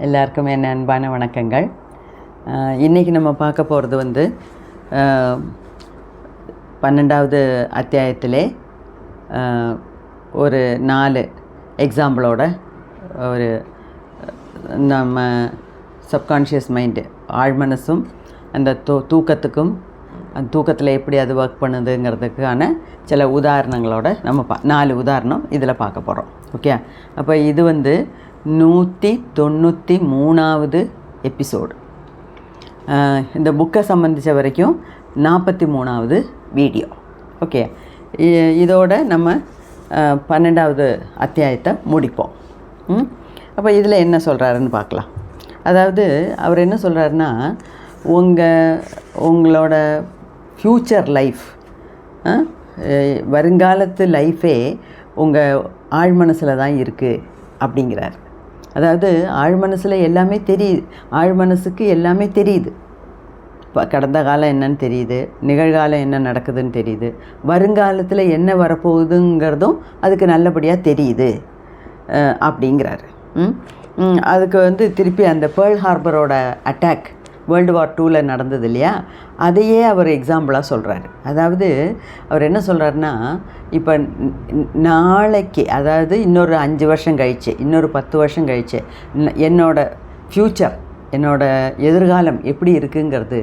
எல்லாருக்கும் என் அன்பான வணக்கங்கள். இன்றைக்கி நம்ம பார்க்க போகிறது 12வது அத்தியாயத்திலே ஒரு 4 எக்ஸாம்பிளோட ஒரு நம்ம சப்கான்ஷியஸ் மைண்டு, ஆழ்மனசும் அந்த தூக்கத்துக்கும் அந்த தூக்கத்தில் எப்படி அது ஒர்க் பண்ணுதுங்கிறதுக்கான சில உதாரணங்களோட நம்ம 4 உதாரணம் இதில் பார்க்க போகிறோம். ஓகே, அப்போ இது 193வது எபிசோடு. இந்த புக்கை சம்மந்தித்த வரைக்கும் 43வது வீடியோ. ஓகே, இதோட நம்ம 12வது அத்தியாயத்தை முடிப்போம். அப்போ இதில் என்ன சொல்கிறாருன்னு பார்க்கலாம். அதாவது அவர் என்ன சொல்கிறாருன்னா, உங்களோட ஃப்யூச்சர் லைஃப், வருங்காலத்து லைஃபே உங்கள் ஆழ்மனசில் தான் இருக்குது அப்படிங்கிறார். அதாவது ஆழ்மனசில் எல்லாமே தெரியுது, ஆழ்மனசுக்கு எல்லாமே தெரியுது. இப்போ கடந்த காலம் என்னன்னு தெரியுது, நிகழ்காலம் என்ன நடக்குதுன்னு தெரியுது, வருங்காலத்தில் என்ன வரப்போகுதுங்கிறதும் அதுக்கு நல்லபடியாக தெரியுது அப்படிங்கிறாரு. அதுக்கு திருப்பி அந்த பேர்ல் ஹார்பரோட அட்டாக் வேர்ல்டு வார் 2 நடந்தது இல்லையா, அதையே அவர் எக்ஸாம்பிளாக சொல்கிறாரு. அதாவது அவர் என்ன சொல்கிறாருன்னா, இப்போ நாளைக்கு, அதாவது இன்னொரு 5 வருஷம் கழிச்சு, இன்னொரு 10 வருஷம் கழிச்சு என்னோடய ஃப்யூச்சர், என்னோடய எதிர்காலம் எப்படி இருக்குங்கிறது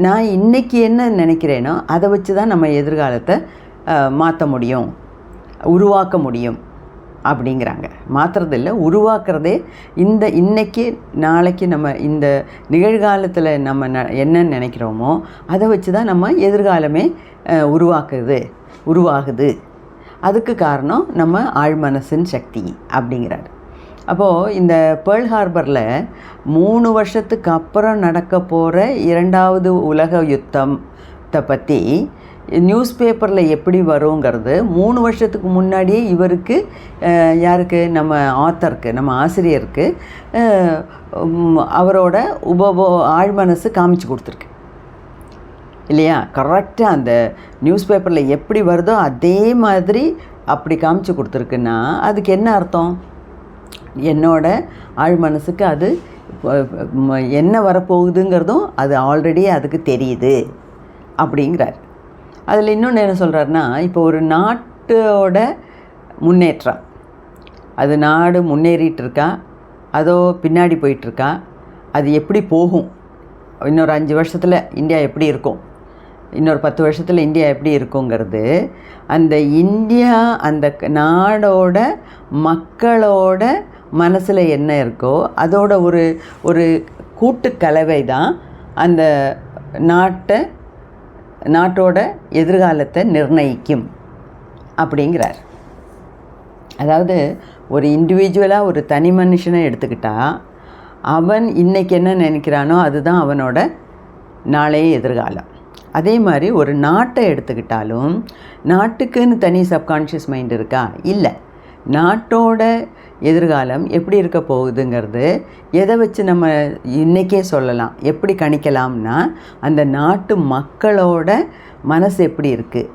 நான் இன்றைக்கி என்ன நினைக்கிறேனோ அதை வச்சு தான் நம்ம எதிர்காலத்தை மாற்ற முடியும், உருவாக்க முடியும் அப்படிங்கிறாங்க. மாற்றுறதில்லை, உருவாக்குறதே. இன்றைக்கி நாளைக்கு நம்ம இந்த நிகழ்காலத்தில் நம்ம என்ன நினைக்கிறோமோ அதை வச்சு தான் நம்ம எதிர்காலமே உருவாகுது. அதுக்கு காரணம் நம்ம ஆழ்மனசின் சக்தி அப்படிங்கிறாரு. அப்போது இந்த பேர்ல் ஹார்பரில் 3 வருஷத்துக்கு அப்புறம் நடக்க போகிற 2வது உலக யுத்தத்தை பற்றி நியூஸ் பேப்பரில் எப்படி வருங்கிறது 3 வருஷத்துக்கு முன்னாடியே இவருக்கு, யாருக்கு, நம்ம ஆத்தருக்கு, நம்ம ஆசிரியருக்கு அவரோட ஆழ்மனசு காமிச்சு கொடுத்துருக்கு இல்லையா. கரெக்டாக அந்த நியூஸ் பேப்பரில் எப்படி வருதோ அதே மாதிரி அப்படி காமிச்சு கொடுத்துருக்குன்னா அதுக்கு என்ன அர்த்தம்? என்னோட ஆழ்மனசுக்கு அது என்ன வரப்போகுதுங்கிறதும் அது ஆல்ரெடி அதுக்கு தெரியுது அப்படிங்கிறார். அதில் இன்னொன்று என்ன சொல்கிறாருன்னா, இப்போ ஒரு நாட்டோட முன்னேற்றம், அது நாடு முன்னேறிட்டுருக்கா, அதோ பின்னாடி போயிட்டுருக்கா, அது எப்படி போகும், இன்னொரு 5 வருஷத்தில் இந்தியா எப்படி இருக்கும், இன்னொரு 10 வருஷத்தில் இந்தியா எப்படி இருக்குங்கிறது அந்த இந்தியா, அந்த நாடோட மக்களோட மனசில் என்ன இருக்கோ அதோட ஒரு கூட்டுக்கலவை தான் அந்த நாட்டோட எதிர்காலத்தை நிர்ணயிக்கும் அப்படிங்கிறார். அதாவது ஒரு இண்டிவிஜுவலாக ஒரு தனி மனுஷனை எடுத்துக்கிட்டால் அவன் இன்றைக்கி என்ன நினைக்கிறானோ அதுதான் அவனோட நாளைய எதிர்காலம். அதே மாதிரி ஒரு நாட்டை எடுத்துக்கிட்டாலும் நாட்டுக்குன்னு தனி சப்கான்ஷியஸ் மைண்ட் இருக்கா? இல்லை. நாட்டோட எதிர்காலம் எப்படி இருக்க போகுதுங்கிறது எதை வச்சு நம்ம இன்றைக்கே சொல்லலாம், எப்படி கணிக்கலாம்னா அந்த நாட்டு மக்களோட மனசு எப்படி இருக்குது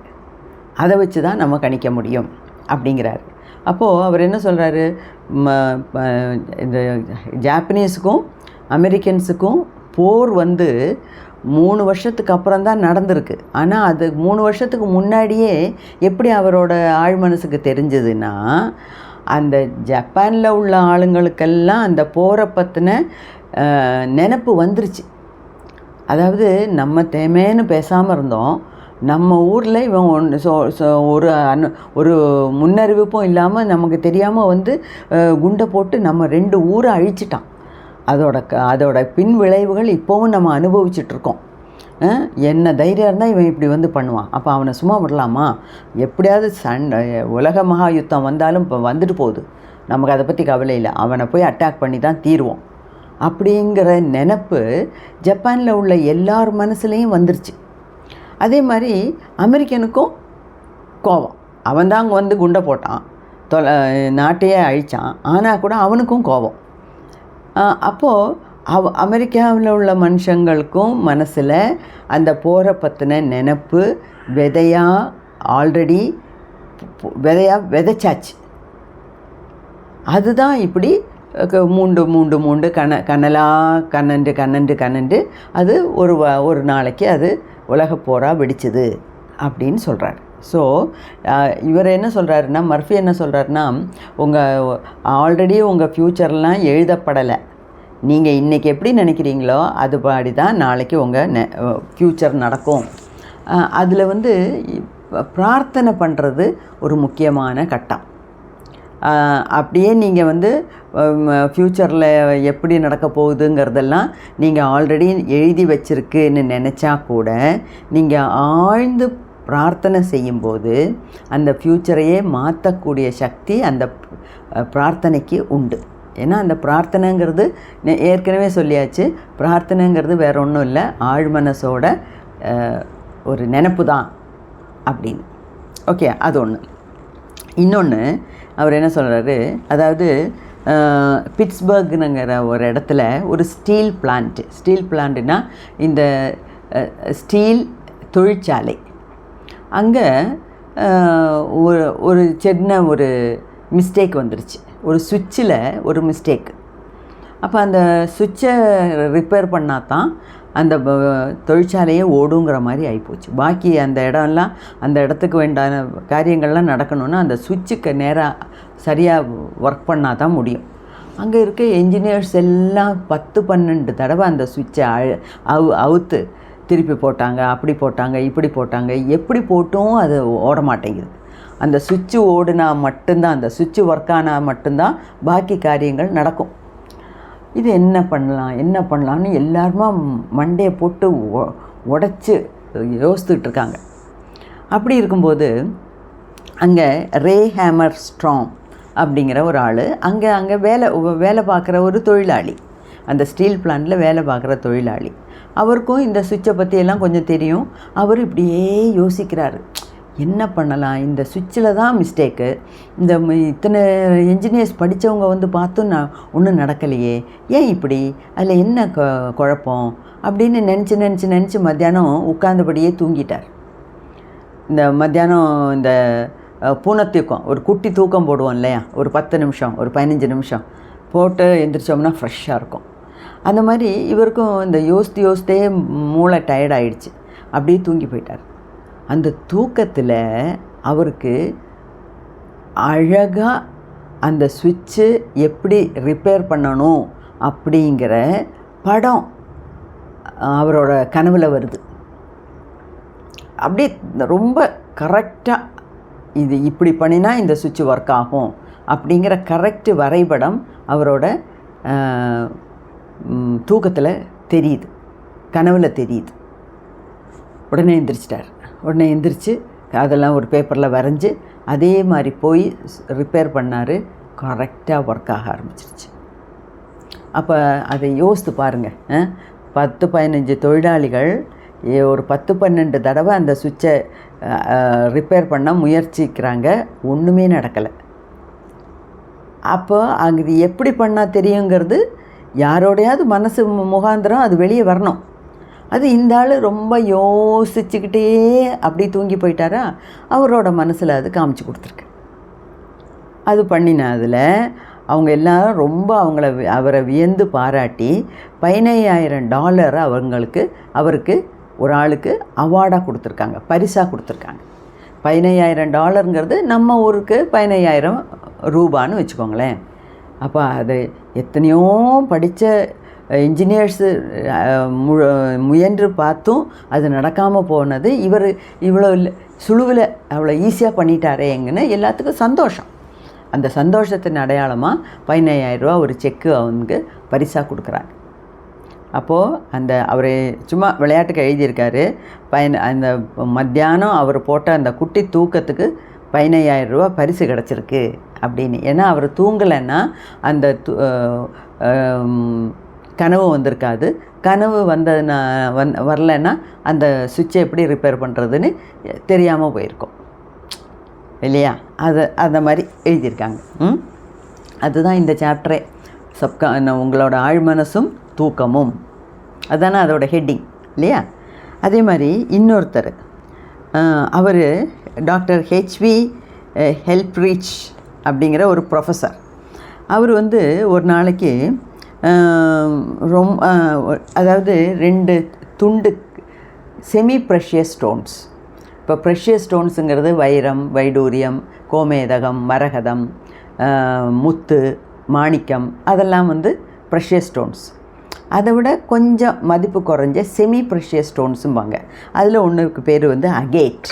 அதை வச்சு தான் நம்ம கணிக்க முடியும் அப்படிங்கிறாரு. அப்போது அவர் என்ன சொல்கிறாரு, இந்த ஜாப்பனீஸுக்கும் அமெரிக்கன்ஸுக்கும் போர் 3 வருஷத்துக்கு அப்புறம் தான் நடந்திருக்கு. ஆனால் அது 3 வருஷத்துக்கு முன்னாடியே எப்படி அவரோட ஆழ்மனசுக்கு தெரிஞ்சதுன்னா, அந்த ஜப்பானில் உள்ள ஆளுங்களுக்கெல்லாம் அந்த போரை பற்றின நினப்பு வந்துருச்சு. அதாவது நம்ம தேமேன்னு பேசாமல் இருந்தோம், நம்ம ஊரில் இவன் ஒரு முன்னறிவிப்பும் இல்லாமல் நமக்கு தெரியாமல் குண்டை போட்டு நம்ம 2 ஊரை அழிச்சிட்டான். அதோட பின் விளைவுகள் இப்போவும் நம்ம அனுபவிச்சிட்ருக்கோம். என்ன தைரியம் இருந்தால் இவன் இப்படி பண்ணுவான், அப்போ அவனை சும்மா விடலாமா? எப்படியாவது உலக மகா யுத்தம் வந்தாலும் இப்போ வந்துட்டு போகுது, நமக்கு அதை பற்றி கவலை இல்லை, அவனை போய் அட்டாக் பண்ணி தான் தீருவோம் அப்படிங்கிற நினப்பு ஜப்பானில் உள்ள எல்லார் மனசுலேயும் வந்துருச்சு. அதே மாதிரி அமெரிக்கனுக்கும் கோபம், அவன் தான் அங்கே குண்டை போட்டான், நாட்டையே அழித்தான், ஆனால் கூட அவனுக்கும் கோபம். அப்போது அமெரிக்காவில் உள்ள மனுஷங்களுக்கும் மனசில் அந்த போரை பற்றின நினப்பு விதைச்சாச்சு. அதுதான் இப்படி மூண்டு கனலாக கனண்டு அது ஒரு நாளைக்கு அது உலகப் போராக வெடிச்சது அப்படின்னு சொல்கிறார். ஸோ இவர் என்ன சொல்கிறாருன்னா, மர்ஃபி என்ன சொல்கிறாருன்னா, ஆல்ரெடி உங்கள் ஃப்யூச்சர்லாம் எழுதப்படலை. நீங்கள் இன்றைக்கி எப்படி நினைக்கிறீங்களோ அது பாடி தான் நாளைக்கு உங்கள் ஃப்யூச்சர் நடக்கும். அதில் பிரார்த்தனை பண்ணுறது ஒரு முக்கியமான கட்டம். அப்படியே நீங்கள் ஃப்யூச்சரில் எப்படி நடக்க போகுதுங்கிறதெல்லாம் நீங்கள் ஆல்ரெடி எழுதி வச்சுருக்குன்னு நினச்சா கூட நீங்கள் ஆழ்ந்து பிரார்த்தனை செய்யும்போது அந்த ஃப்யூச்சரையே மாற்றக்கூடிய சக்தி அந்த பிரார்த்தனைக்கு உண்டு. ஏன்னா அந்த பிரார்த்தனைங்கிறது ஏற்கனவே சொல்லியாச்சு, பிரார்த்தனைங்கிறது வேறு ஒன்றும் இல்லை, ஆழ்மனசோட ஒரு நினப்பு தான் அப்படின்னு. ஓகே, அது ஒன்று. இன்னொன்று அவர் என்ன சொல்கிறாரு, அதாவது பிட்ஸ்பர்க்னுங்கிற ஒரு இடத்துல ஒரு ஸ்டீல் பிளான்ட்டுனா இந்த ஸ்டீல் தொழிற்சாலை. அங்கே ஒரு சின்ன ஒரு மிஸ்டேக் வந்துருச்சு, ஒரு சுவிட்சில் ஒரு மிஸ்டேக். அப்போ அந்த சுவிட்சை ரிப்பேர் பண்ணால் தான் அந்த தொழிற்சாலையே ஓடுங்கிற மாதிரி ஆகிப்போச்சு. பாக்கி அந்த இடத்துக்கு வேண்டான காரியங்கள்லாம் நடக்கணுன்னா அந்த சுவிட்சுக்கு நேராக சரியாக ஒர்க் பண்ணால் தான் முடியும். அங்கே இருக்க என்ஜினியர்ஸ் எல்லாம் 10-12 தடவை அந்த சுவிட்சை அவுத்து திருப்பி போட்டாங்க, அப்படி போட்டாங்க, இப்படி போட்டாங்க. எப்படி போட்டும் அது ஓட மாட்டேங்குது. அந்த சுவிட்சு ஓடுனா மட்டும்தான், அந்த சுவிட்சு ஒர்க் ஆனால் மட்டும்தான் பாக்கி காரியங்கள் நடக்கும். இது என்ன பண்ணலான்னு எல்லாருமா மண்டையை போட்டு உடச்சி யோசித்துக்கிட்டு இருக்காங்க. அப்படி இருக்கும்போது அங்கே ரே ஹேமர்ஸ்ட்ராங் அப்படிங்கிற ஒரு ஆள் அங்கே வேலை பார்க்குற ஒரு தொழிலாளி, அந்த ஸ்டீல் பிளான்ட்டில் வேலை பார்க்குற தொழிலாளி. அவருக்கும் இந்த சுவிட்சை பற்றியெல்லாம் கொஞ்சம் தெரியும். அவர் இப்படியே யோசிக்கிறாரு, என்ன பண்ணலாம், இந்த சுவிட்சில் தான் மிஸ்டேக்கு, இத்தனை என்ஜினியர்ஸ் படித்தவங்க பார்த்தும் ஒன்றும் நடக்கலையே, ஏன் இப்படி, அதில் என்ன குழப்பம் அப்படின்னு நினச்சி மத்தியானம் உட்கார்ந்தபடியே தூங்கிட்டார். இந்த மத்தியானம் இந்த பூனைத்தூக்கம், ஒரு குட்டி தூக்கம் போடுவோம் இல்லையா, ஒரு 10 நிமிஷம், ஒரு 15 நிமிஷம் போட்டு எந்திரிச்சோம்னா ஃப்ரெஷ்ஷாக இருக்கும். அந்த மாதிரி இவருக்கும் இந்த யோசித்தே மூளை டயர்ட் ஆகிடுச்சு, அப்படியே தூங்கி போயிட்டார். அந்த தூக்கத்தில் அவருக்கு அழகாக அந்த சுவிட்சு எப்படி ரிப்பேர் பண்ணணும் அப்படிங்கிற படம் அவரோட கனவில் வருது. அப்படியே ரொம்ப கரெக்டாக இது இப்படி பண்ணினா இந்த சுவிட்சு ஒர்க் ஆகும் அப்படிங்கிற கரெக்டு வரைபடம் அவரோட தூக்கத்தில் தெரியுது, கனவில் தெரியுது. உடனே எந்திரிச்சு அதெல்லாம் ஒரு பேப்பரில் வரைஞ்சி அதே மாதிரி போய் ரிப்பேர் பண்ணார். கரெக்டாக ஒர்க் ஆக ஆரம்பிச்சிருச்சு. அப்போ அதை யோசித்து பாருங்கள், 10-15 தொழிலாளிகள் ஒரு 10-12 தடவை அந்த சுவிட்சை ரிப்பேர் பண்ண முயற்சிக்கிறாங்க, ஒன்றுமே நடக்கலை. அப்போ அங்கே எப்படி பண்ணால் தெரியுங்கிறது யாரோடையாவது மனசு முகாந்திரம் அது வெளியே வரணும். அது இந்த ஆள் ரொம்ப யோசிச்சுக்கிட்டே அப்படி தூங்கி போயிட்டாரா, அவரோட மனசில் அது காமிச்சு கொடுத்துருக்கு. அது பண்ணினதில் அவங்க எல்லாரும் ரொம்ப அவரை வியந்து பாராட்டி $15,000 அவருக்கு ஒரு ஆளுக்கு அவார்டாக கொடுத்துருக்காங்க, பரிசாக கொடுத்துருக்காங்க. $15,000 நம்ம ஊருக்கு 15,000 ரூபான்னு வச்சுக்கோங்களேன். அப்போ அது எத்தனையோ படித்த இன்ஜினியர்ஸு முயன்று பார்த்தும் அது நடக்காமல் போனது, இவர் இவ்வளோ சுழுவில் அவ்வளோ ஈஸியாக பண்ணிட்டாரேங்கன்னு எல்லாத்துக்கும் சந்தோஷம். அந்த சந்தோஷத்தின் அடையாளமாக $15,000 ஒரு செக்கு அவனுக்கு பரிசாக கொடுக்குறாங்க. அப்போது அவர் சும்மா விளையாட்டுக்கு எழுதியிருக்காரு, அந்த மத்தியானம் அவர் போட்ட அந்த குட்டி தூக்கத்துக்கு $15,000 பரிசு கிடச்சிருக்கு அப்படின்னு. ஏன்னா அவர் தூங்கலைன்னா அந்த கனவு வந்திருக்காது. கனவு வரலைன்னா அந்த சுவிட்சை எப்படி ரிப்பேர் பண்ணுறதுன்னு தெரியாமல் போயிருக்கோம் இல்லையா. அந்த மாதிரி எழுதியிருக்காங்க. அதுதான் இந்த சாப்டரே, உங்களோட ஆழ்மனசும் தூக்கமும், அதுதானே அதோட ஹெட்டிங் இல்லையா. அதே மாதிரி இன்னொருத்தர், அவர் டாக்டர் ஹெச்வி ஹெல்ப்ரிச் அப்படிங்கிற ஒரு ப்ரொஃபஸர். அவர் வந்து ஒரு நாளைக்கு அதாவது 2 துண்டு செமி ப்ரெஷியஸ் ஸ்டோன்ஸ். இப்போ ப்ரெஷியஸ் ஸ்டோன்ஸுங்கிறது வைரம், வைடூரியம், கோமேதகம், மரகதம், முத்து, மாணிக்கம், அதெல்லாம் வந்து ப்ரெஷியஸ் ஸ்டோன்ஸ். அதை விட கொஞ்சம் மதிப்பு குறைஞ்ச செமி ப்ரெஷியஸ் ஸ்டோன்ஸும்பாங்க. அதில் ஒன்றுக்கு பேர் வந்து அகேட்.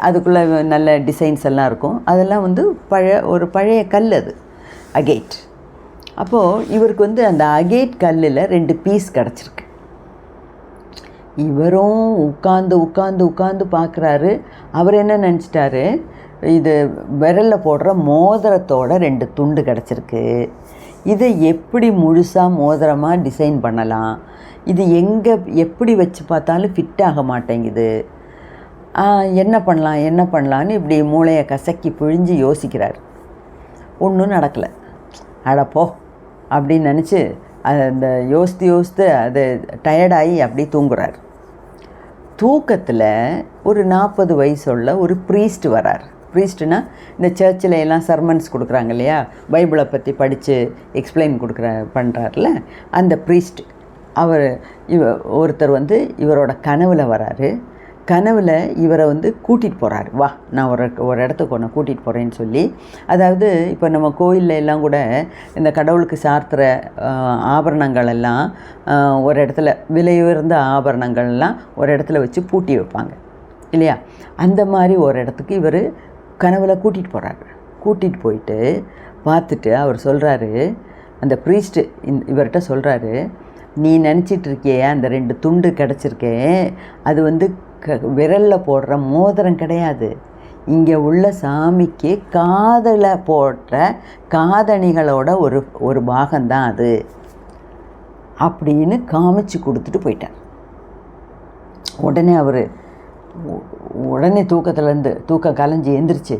அதுக்குள்ளே நல்ல டிசைன்ஸ் எல்லாம் இருக்கும். அதெல்லாம் வந்து ஒரு பழைய கல் அது அகேட். அப்போது இவருக்கு வந்து அந்த அகேட் கல்லில் 2 பீஸ் கிடச்சிருக்கு. இவரும் உட்காந்து பார்க்குறாரு. அவர் என்ன நினச்சிட்டாரு, இது விரலில் போடுற மோதிரத்தோட 2 துண்டு கிடச்சிருக்கு. இதை எப்படி முழுசாக மோதிரமாக டிசைன் பண்ணலாம், இது எப்படி வச்சு பார்த்தாலும் ஃபிட் ஆக மாட்டேங்குது, என்ன பண்ணலான்னு இப்படி மூளையை கசக்கி பிழிஞ்சு யோசிக்கிறார். ஒன்றும் நடக்கலை. அடப்போ அப்படின்னு நினச்சி அந்த யோசித்து அது டயர்டாகி அப்படி தூங்குறார். தூக்கத்தில் ஒரு 40 வயசுள்ள ஒரு ப்ரீஸ்ட் வரார். ப்ரீஸ்ட்னா இந்த சர்ச்சில் எல்லாம் சர்மன்ஸ் கொடுக்குறாங்க இல்லையா, பைபிளை பற்றி படித்து எக்ஸ்பிளைன் பண்ணுறாருல, அந்த ப்ரீஸ்ட் ஒருத்தர் வந்து இவரோட கனவில் வராரு. கனவில் இவரை வந்து கூட்டிகிட்டு போகிறாரு. வா, நான் ஒரு இடத்துக்கு ஒன்று கூட்டிகிட்டு போகிறேன்னு சொல்லி. அதாவது இப்போ நம்ம கோயிலில் எல்லாம் கூட இந்த கடவுளுக்கு சார்த்துற ஆபரணங்கள் எல்லாம் ஒரு இடத்துல, விலை உயர்ந்த ஆபரணங்கள்லாம் ஒரு இடத்துல வச்சு பூட்டி வைப்பாங்க இல்லையா. அந்த மாதிரி ஒரு இடத்துக்கு இவர் கனவில் கூட்டிகிட்டு போகிறாரு. கூட்டிகிட்டு போயிட்டு பார்த்துட்டு அவர் சொல்கிறாரு, அந்த ப்ரீஸ்ட்டு இவர்கிட்ட சொல்கிறாரு, நீ நினச்சிட்டு இருக்கியே அந்த 2 துண்டு கிடச்சிருக்கே, அது வந்து விரலில் போடுற மோதிரம் கிடையாது, இங்கே உள்ள சாமிக்கு காதில் போடுற காதணிகளோட ஒரு பாகம்தான் அது அப்படின்னு காமிச்சு கொடுத்துட்டு போயிட்டார். உடனே தூக்கம் கலைஞ்சி எந்திரிச்சு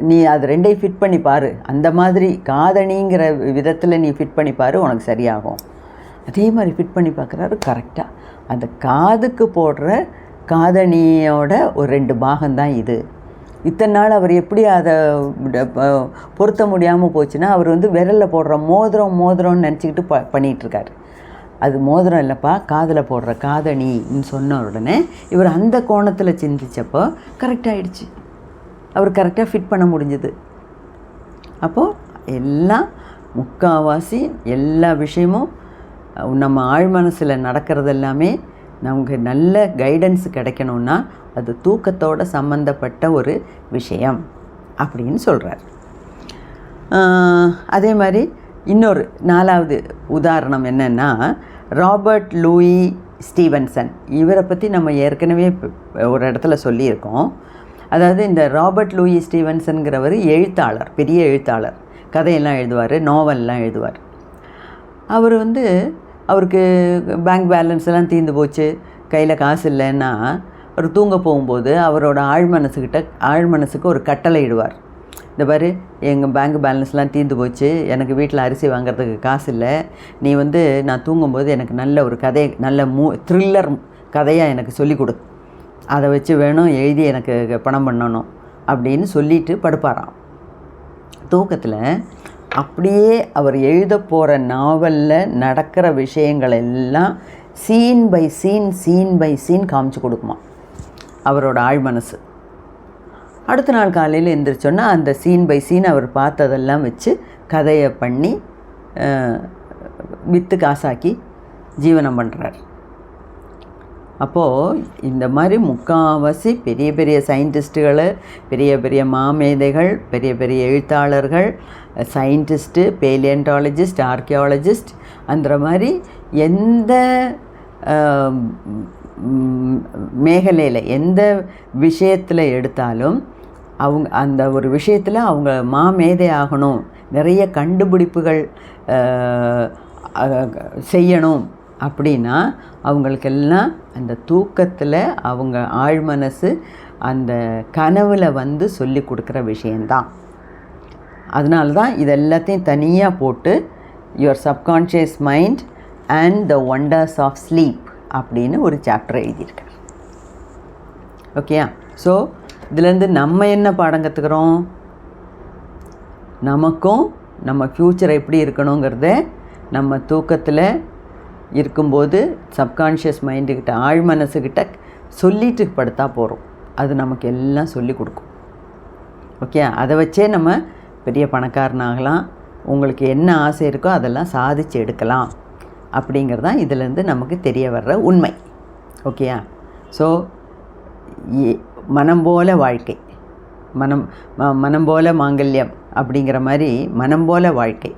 நீ அது 2ஐயும் ஃபிட் பண்ணி பாரு, அந்த மாதிரி காதணிங்கிற விதத்தில் நீ ஃபிட் பண்ணி பாரு, உனக்கு சரியாகும். அதே மாதிரி ஃபிட் பண்ணி பார்க்குறாரு. கரெக்டாக அந்த காதுக்கு போடுற காதணியோட ஒரு 2 பாகம்தான் இது. இத்தனை நாள் அவர் எப்படி அதை பொருத்த முடியாமல் போச்சுன்னா, அவர் வந்து விரலில் போடுற மோதிரம்னு நினச்சிக்கிட்டு பண்ணிகிட்ருக்காரு. அது மோதிரம் இல்லைப்பா, காதில் போடுற காதணின்னு சொன்ன உடனே இவர் அந்த கோணத்தில் சிந்திச்சப்போ கரெக்டாகிடுச்சு. அவர் கரெக்டாக ஃபிட் பண்ண முடிஞ்சுது. அப்போது எல்லாம் முக்கால்வாசி எல்லா விஷயமும் நம்ம ஆழ்மனசில் நடக்கிறது எல்லாமே நமக்கு நல்ல கைடன்ஸ் கிடைக்கணுன்னா அது தூக்கத்தோடு சம்மந்தப்பட்ட ஒரு விஷயம் அப்படின்னு சொல்கிறார். அதே மாதிரி இன்னொரு 4வது உதாரணம் என்னென்னா, ராபர்ட் லூயி ஸ்டீவன்சன். இவரை பற்றி நம்ம ஏற்கனவே ஒரு இடத்துல சொல்லியிருக்கோம். அதாவது இந்த ராபர்ட் லூயி ஸ்டீவன்சன்கிறவர் எழுத்தாளர், பெரிய எழுத்தாளர், கதையெல்லாம் எழுதுவார், நாவல்லாம் எழுதுவார். அவர் வந்து அவருக்கு பேங்க் பேலன்ஸ் எல்லாம் தீர்ந்து போச்சு, கையில் காசு இல்லைன்னா அவர் தூங்க போகும்போது அவரோட ஆழ்மனசுக்கு ஒரு கட்டளை இடுவார். இந்த பாரு, எங்கள் பேங்க் பேலன்ஸ்லாம் தீர்ந்து போச்சு, எனக்கு வீட்டில் அரிசி வாங்குறதுக்கு காசு இல்லை, நீ வந்து நான் தூங்கும்போது எனக்கு நல்ல ஒரு கதை, நல்ல த்ரில்லர் கதையாக எனக்கு சொல்லிக் கொடு, அதை வச்சு வேணும் எழுதி எனக்கு பணம் பண்ணணும் அப்படின்னு சொல்லிட்டு படுப்பாராம். தூக்கத்தில் அப்படியே அவர் எழுத போகிற நாவலில் நடக்கிற விஷயங்கள் எல்லாம் சீன் பை சீன் காமிச்சு கொடுக்குமா அவரோட ஆழ்மனசு. அடுத்த நாள் காலையில் எழுந்திரிச்சோன்னா அந்த சீன் பை சீன் அவர் பார்த்ததெல்லாம் வச்சு கதையை பண்ணி விற்று காசாக்கி ஜீவனம் பண்ணுறார். அப்போது இந்த மாதிரி முக்கால்வாசி பெரிய பெரிய சயின்டிஸ்ட்டுகள், பெரிய பெரிய மாமேதைகள், பெரிய பெரிய எழுத்தாளர்கள், சயின்டிஸ்ட்டு, பேலியன்டாலஜிஸ்ட், ஆர்கியாலஜிஸ்ட், அந்த மாதிரி எந்த மேகலையில் எந்த விஷயத்தில் எடுத்தாலும் அவங்க அந்த ஒரு விஷயத்தில் அவங்க மாமேதை ஆகணும், நிறைய கண்டுபிடிப்புகள் செய்யணும் அப்படின்னா அவங்களுக்கெல்லாம் அந்த தூக்கத்தில் அவங்க ஆழ்மனசு அந்த கனவில் வந்து சொல்லி கொடுக்குற விஷயந்தான். அதனால தான் இது எல்லாத்தையும் தனியாக போட்டு your subconscious mind and the wonders of sleep அப்படின்னு ஒரு சாப்டர் எழுதியிருக்கார். ஓகேயா? ஸோ இதுலேருந்து நம்ம என்ன பாடம் கற்றுக்குறோம்? நமக்கும் நம்ம ஃப்யூச்சர் எப்படி இருக்கணுங்கிறத நம்ம தூக்கத்தில் இருக்கும்போது சப்கான்ஷியஸ் மைண்டுக்கிட்ட ஆழ் மனசுக்கிட்ட சொல்லிட்டு படுத்தா போகிறோம். அது நமக்கு எல்லாம் சொல்லி கொடுக்கும். ஓகே, அதை வச்சே நம்ம பெரிய பணக்காரனாகலாம், உங்களுக்கு என்ன ஆசை இருக்கோ அதெல்லாம் சாதிச்சு எடுக்கலாம் அப்படிங்கிறது தான் இதிலேருந்து நமக்கு தெரிய வர்ற உண்மை. ஓகேயா? ஸோ மனம் போல வாழ்க்கை, மனம் போல மாங்கல்யம் அப்படிங்கிற மாதிரி மனம் போல வாழ்க்கை.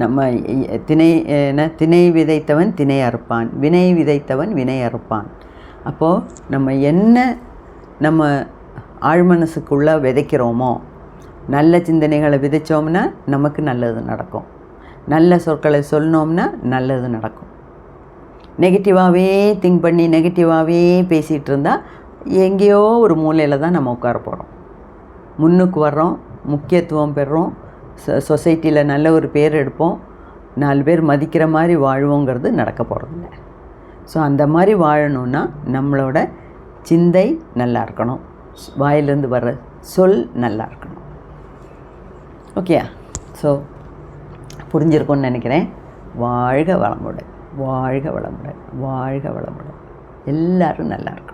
நம்ம திணை விதைத்தவன் திணை அறுப்பான், வினை விதைத்தவன் வினை அறுப்பான். அப்போது நம்ம என்ன நம்ம ஆழ்மனசுக்குள்ளே விதைக்கிறோமோ, நல்ல சிந்தனைகளை விதைச்சோம்னா நமக்கு நல்லது நடக்கும், நல்ல சொற்களை சொன்னோம்னா நல்லது நடக்கும். நெகட்டிவாகவே திங்க் பண்ணி நெகட்டிவாகவே பேசிகிட்டு இருந்தால் எங்கேயோ ஒரு மூலையில் தான் நம்ம உட்கார போகிறோம். முன்னுக்கு வர்றோம், முக்கியத்துவம் பெறுறோம், சொசைட்டியில் நல்ல ஒரு பேர் எடுப்போம், 4 பேர் மதிக்கிற மாதிரி வாழ்வோங்கிறது நடக்க போகிறதில்ல. ஸோ அந்த மாதிரி வாழணுன்னா நம்மளோட சிந்தை நல்லா இருக்கணும், வாயிலிருந்து வர்ற சொல் நல்லா இருக்கணும். ஓகேயா? ஸோ புரிஞ்சிருக்கும்னு நினைக்கிறேன். வாழ்க வளமுடன், வாழ்க வளமுடன், வாழ்க வளமுடன். எல்லோரும் நல்லா இருக்கணும்.